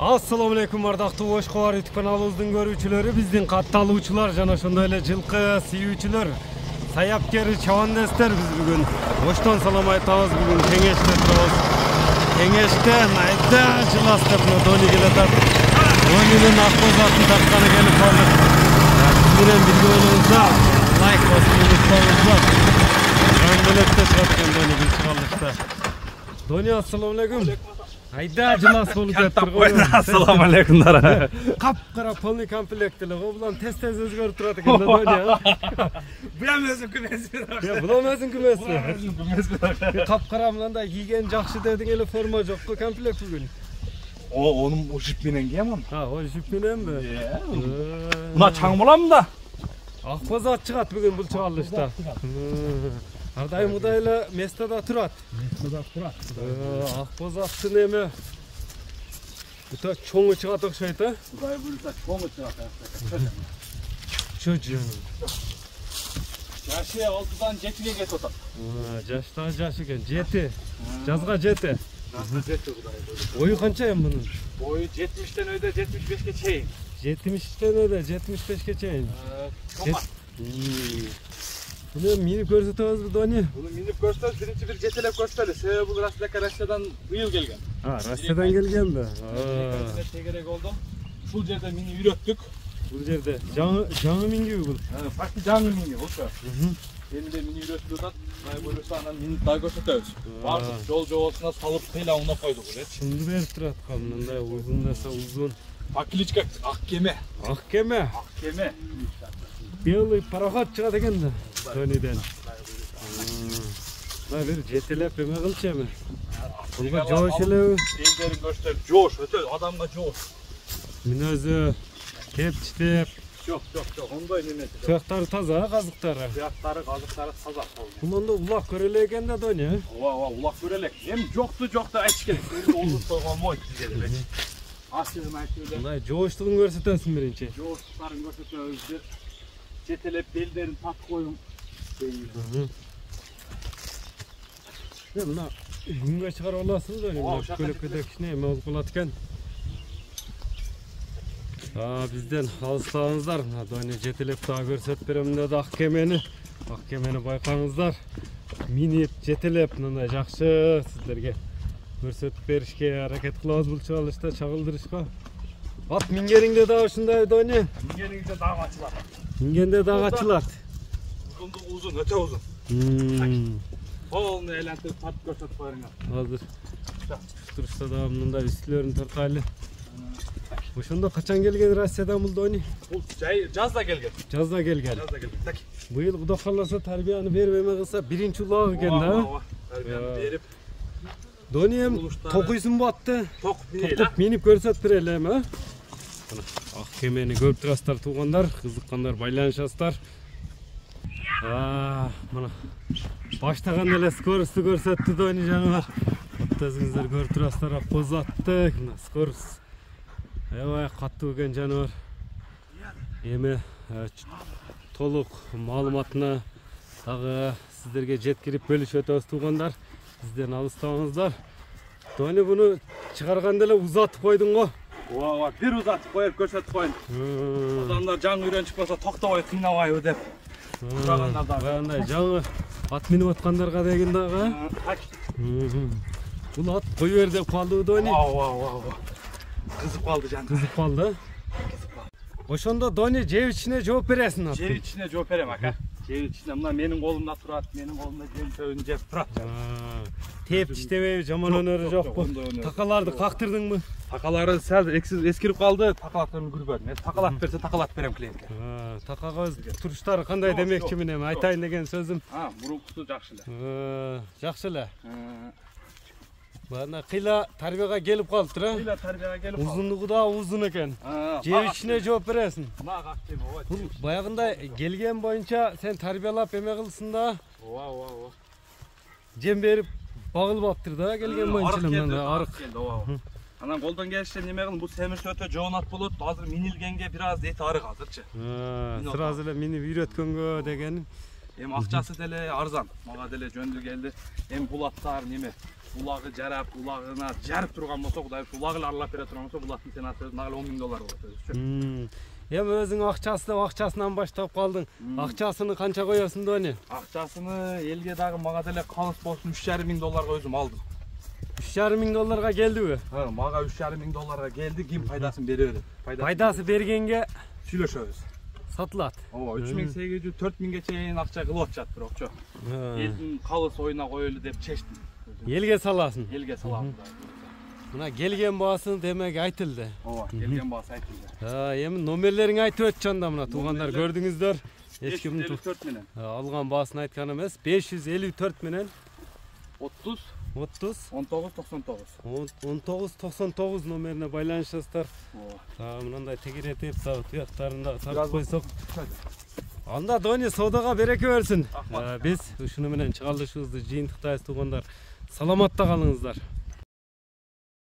Assalamu alaikum ardактуу Oşkovar YouTube kanalыбыздын көрүүчүлөрү, биздин катталуучулар жана ошондой эле жылкы сүйүүчүлөр, саяпкер чабандестер, биз бүгүн Оштон салам айтабыз. Бүгүн кеңеште турабыз. Кеңеште айда жыластыр Дони келатат. Донинин акбозатын тартканы келип калды. Биз менен бирге болуңуздар, лайк басып унутпаңыздар. Раңбелекте чыгат экен Дони биринчи калдыкта. Дони, ассаламу алейкум. Айда жылас болуп жатыр го. Ассаламу алейкум дара. Капкара полный комплект эле го. Булан тез-тез өзгөрүп турат экен да Дони. Булам өзүнкү эмеспи? Булам өзүнкү эмеспи? Капкара мындай кийген жакшы дедиң эле форма жок го комплект бүгүн. Онун жип менен киемин. О жип мененби? Мына чаң болам да. Акбозат чыгат бүгүн бул чыгарылышта. Ар дайым мындай эле местода турат. Акбозаттын эме өтө чоңу чыгат окшойт, а? Кудай буйруса чоңу чыгат. Чөчү. Жашы 6дан 7ге кетип атат. Жаштан жаш экен, 7. Жазга 7. Жазга 7 кудай буйруса. Ою канча эми мунун? Бою 70тен өйдө 75ге чейин. 70тен өйдө 75ге чейин. Bunu minip көрсөтөбүзбү Дони? Bunu minip көрсөтөбүз, биринчи бир жетелеп көрсөтөлү. Себеби бул Россиядан быйыл келген. Россиядан келгенби? Тегерек болду. Ушул жерде мини үйрөттүк. Бул жерде жаңы мингиби бул? Факти жаңы минги болчу. Элде мини үйрөтүлүп атат. Май буюрса анан мини да көрсөтөбүз. Бардык жол жобосуна салып кыйлауына койдук эле. Чынды берип турат кал, мындай узун нерсе узун. Покличка Ак кеме. Ак кеме? Ак кеме. Белый пароход чыгат экен да. Дониден. Мына бир жетелеп эме кылчы эми. Булга жоош элеби? Элдерин көрсөтөп, жоош, өтө адамга жоош. Мүнөзү кептиштеп. Жок, ондой неме. Туяктары таза, казыктары. Туяктары, казыктары таза. Бунда улак көрөлө экен да Дони. Ооба, улак көрөлөк. Эми жокту айтыш керек. Олун койгонмойт бизге деле. Ашыгын айтып эле. Мындай жооштугун көрсөтөсүң биринчи. Жооштуктарын көрсөтөбүз. Жетелеп белдерин татып коюң. Мына күнгө чыгарып аласың да, мына көлөкөдө кичине эме болуп калат экен. Бизден алыстабыңыздар. Дони жетелеп дагы көрсөтүп берем деди ак кемени. Ак кемени байкаңыздар. Минип жетелеп мындай жакшы сиздерге көрсөтүп беришке аракет кылабыз бул чыгарылышта чагылдырышка. Ат мингениңде дагы ушундай Дони. Мингениңде дагы ачылат. Мингенде дагы ачылат. Узундугу узун, өтө узун. Полный айлантырып тартып көрсөтүп коюңар. Азыр турушта дагы мындай үстүлөрүн тартайлы. Ошондо качан келген Россиядан бул Дони? Бул жазда келген. Жазда келген. Быйыл Кудай кааласа тарбияны берип эме кылса биринчи улак экен да. Тарбияны берип. Дони эми токуйсуңбу атты? Токуп минип көрсөтүп берели эми, а? Ак кемени көрүп турасыздар туугандар, кызыккандар байланышасыздар. Мына баштаган эле скоросту көрсөттү Дони жаныбар. Өзүңүздөр көрүп турасыздар, акбозатты, мына скорост. Аябай каттуу экен жаныбар. Эми толук маалыматына дагы сиздерге жеткирип бөлүшүп өтөбүз туугандар. Бизден алыстабаңыздар. Дони буну чыгарганда эле узатып койдуң го. Ооба, бир узатып коюп көрсөтүп коюн. Адамдар жаңы үйрөнүп болсо токтобой кыйнабайбы деп. Баягындай жаңы ат минип аткандарга деген дагы. Бул ат кой бер деп калдыбы Дони? Ооба. Кызып калды жан. Кызып калды. Ошондо Дони жеп ичине жооп бересиң ат. Жеп ичине жооп берем ака. Жеп ичине мына менин колумда турат, менин колумда жем-сөбүн жеп турат. Теп иштебейби, жаман өнөрү жокпу? Такаларды кактырдыңбы? Такалары сәл эскирип калды, такалаттарын күрбөдүм. Эми такалат берсе такалат берем клиентке. Такага туруштары кандай демекчимин эми айтайын деген сөзүм. Мурункусу жакшы эле. Жакшы эле. Бана кыйла тарбияга келип калыптыр, а? Кыйла тарбияга келип калды. Узундугу да узун экен. Жеп ичине жооп бересиң. Мага ак кеме ооба. Бул баягындай келген боюнча сен тарбиялап эме кылсың да. Ооба. Жем берип багылбаптыр да келген боюнча мындай арык. Ооба. Анан колдон келишинче неме кылдым, бул семирсе өтө жоонат болот. Азыр минилгенге бир аз эти арык азырчы. Сразу эле минип үйрөткөнгө деген Hem akçası dele arzan. Maga dele jöndü geldi. Hem bulatlar neme? Bulagı jarap, bulagına jarıp turgan bolsa, Kuday bulagı arlap bere turgan bolsa, bulatın senası nagıl $10.000 bolot özü. Hem özüň akçasынан başlap kaldың. Akçasını kança koyasın da onu? Akçasını elge dagı maga dele kalыс bolsun $3.500 özüm aldım. $3.500 geldi mi? Ha, maga $3.500 geldi, kim paydaсын bere beri. Paydası bergenge Süйлөшөбүz. satılat. Ооба, 3800 4000 чейин акча кылып атышат бирокчу. Элдин калыс оюна коелу деп чечтим. Elge salasın. Elge салам. Mına gelgen bağısını demek aytıldı. Ооба, келген баасы айтылды. Ha, emin nomerlerini aytıp ötçanda mına tuğanlar gördüңүздөр. Hiç kimin 554 менен. algan bağısını aytkan emes. 554 menen 30 30 1999. 1999 nomerine baylanışasızlar. Ооба. Mınандай tegir etip tuyaklarında tarıp koysak. Anda Doni sodaga bereke versin. Biz uşunu menen çıgalışыбызды жыйынтыктайбыз tuğanlar. Salamatda kalыңızlar.